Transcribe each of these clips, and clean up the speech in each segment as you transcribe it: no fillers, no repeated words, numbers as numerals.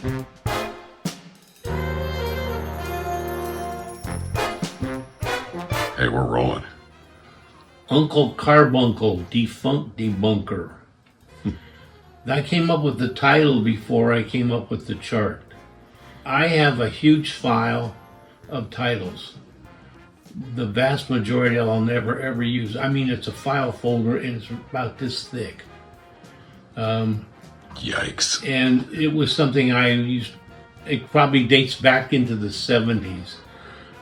Hey, we're rolling. UNCLE CARBUNCLE, Defunct Debunker. I came up with the title before I came up with the chart. I have a huge file of titles. The vast majority I'll never ever use. I mean, it's a file folder and it's about this thick. Yikes. And it was something I used, it probably dates back into the 70s.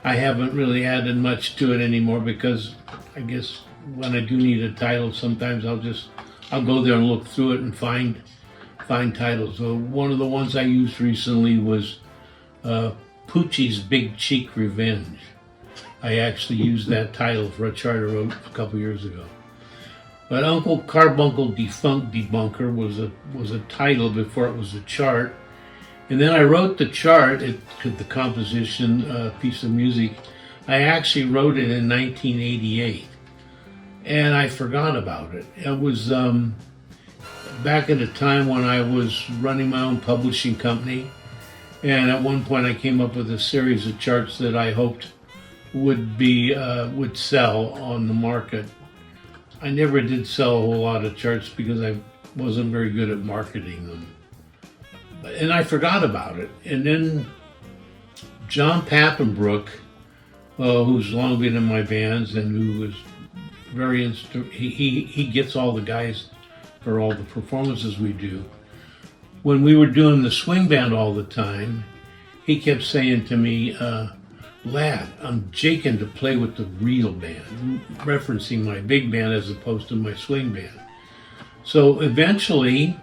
I haven't really added much to it anymore because I guess when I do need a title, sometimes I'll go there and look through it and find titles. So one of the ones I used recently was Poochie's Big Cheek Revenge. I actually used that title for a chart I wrote a couple years ago. But UNCLE CARBUNCLE Defunct Debunker was a title before it was a chart. And then I wrote the chart, the composition piece of music. I actually wrote it in 1988. And I forgot about it. It was back at a time when I was running my own publishing company. And at one point I came up with a series of charts that I hoped would sell on the market. I never did sell a whole lot of charts because I wasn't very good at marketing them. And I forgot about it. And then John Pappenbrook, who's long been in my bands and who was very he gets all the guys for all the performances we do. When we were doing the swing band all the time, he kept saying to me, "Lad, I'm jaking to play with the real band," referencing my big band as opposed to my swing band. So eventually,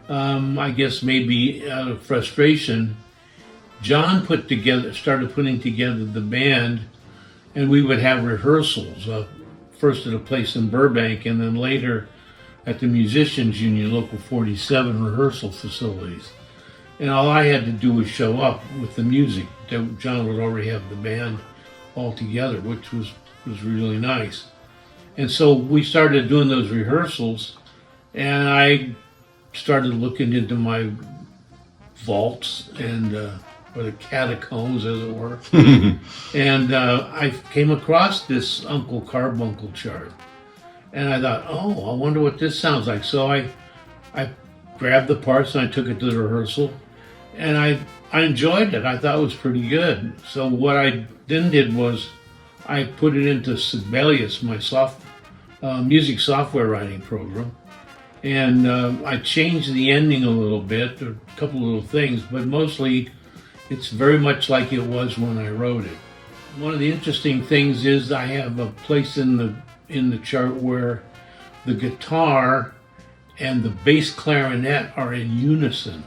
I guess maybe out of frustration, John started putting together the band, and we would have rehearsals, first at a place in Burbank and then later at the Musicians Union Local 47 rehearsal facilities. And all I had to do was show up with the music. John would already have the band all together, which was really nice. And so we started doing those rehearsals, and I started looking into my vaults and or the catacombs, as it were. And I came across this UNCLE CARBUNCLE chart, and I thought, oh, I wonder what this sounds like. So I grabbed the parts and I took it to the rehearsal, and I enjoyed it. I thought it was pretty good. So what I then did was I put it into Sibelius, my music software writing program. And I changed the ending a little bit, a couple little things, but mostly it's very much like it was when I wrote it. One of the interesting things is I have a place in the chart where the guitar and the bass clarinet are in unison,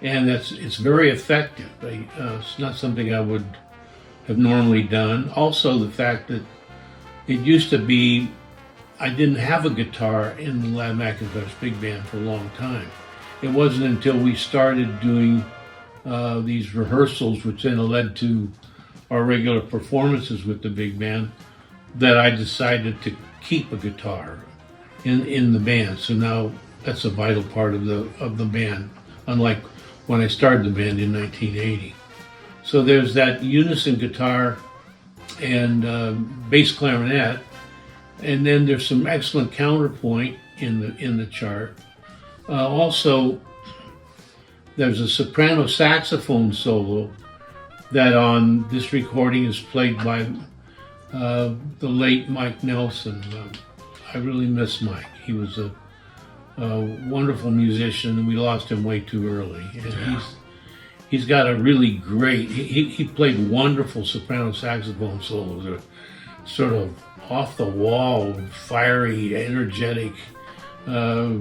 and it's very effective. It's not something I would have normally done. Also, the fact that it used to be I didn't have a guitar in the Lad McIntosh Big Band for a long time. It wasn't until we started doing these rehearsals, which then led to our regular performances with the big band, that I decided to keep a guitar in the band. So now that's a vital part of the band, unlike when I started the band in 1980. So there's that unison guitar and bass clarinet. And then there's some excellent counterpoint in the chart. Also, there's a soprano saxophone solo that on this recording is played by the late Mike Nelson. I really miss Mike. He was a wonderful musician, and we lost him way too early. And he's got a really great. He played wonderful soprano saxophone solos. They're sort of off the wall, fiery, energetic, a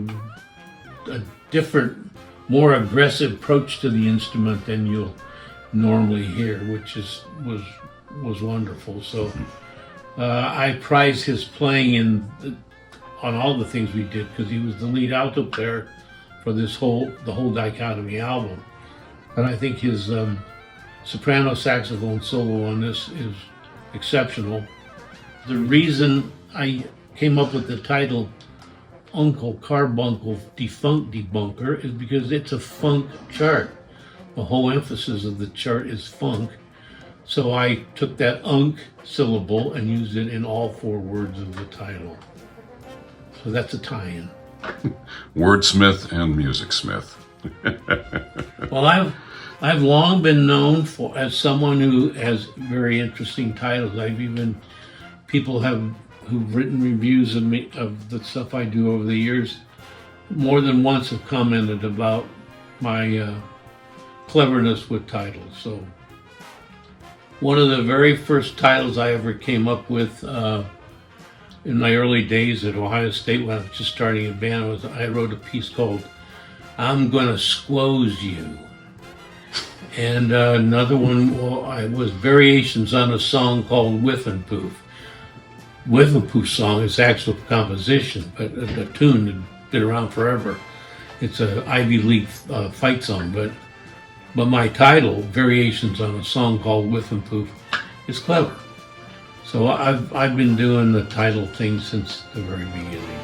different, more aggressive approach to the instrument than you'll normally hear, which was wonderful. So I prize his playing on all the things we did, because he was the lead alto player for the whole Dichotomy album. And I think his soprano saxophone solo on this is exceptional. The reason I came up with the title UNCLE CARBUNCLE Defunct Debunker is because it's a funk chart. the whole emphasis of the chart is funk. So I took that unk syllable and used it in all 4 words of the title. So that's a tie-in. Wordsmith and music smith. Well, I've long been known as someone who has very interesting titles. People who've written reviews of me, of the stuff I do over the years, more than once have commented about my cleverness with titles. So one of the very first titles I ever came up with in my early days at Ohio State when I was just starting a band I wrote a piece called "I'm Gonna Squoze You." And another one was variations on a song called Whiff and Poof. Whiff and Poof song is actual composition, but the tune had been around forever. It's an Ivy League fight song, but my title, variations on a song called Whiff and Poof, is clever. So I've been doing the title thing since the very beginning.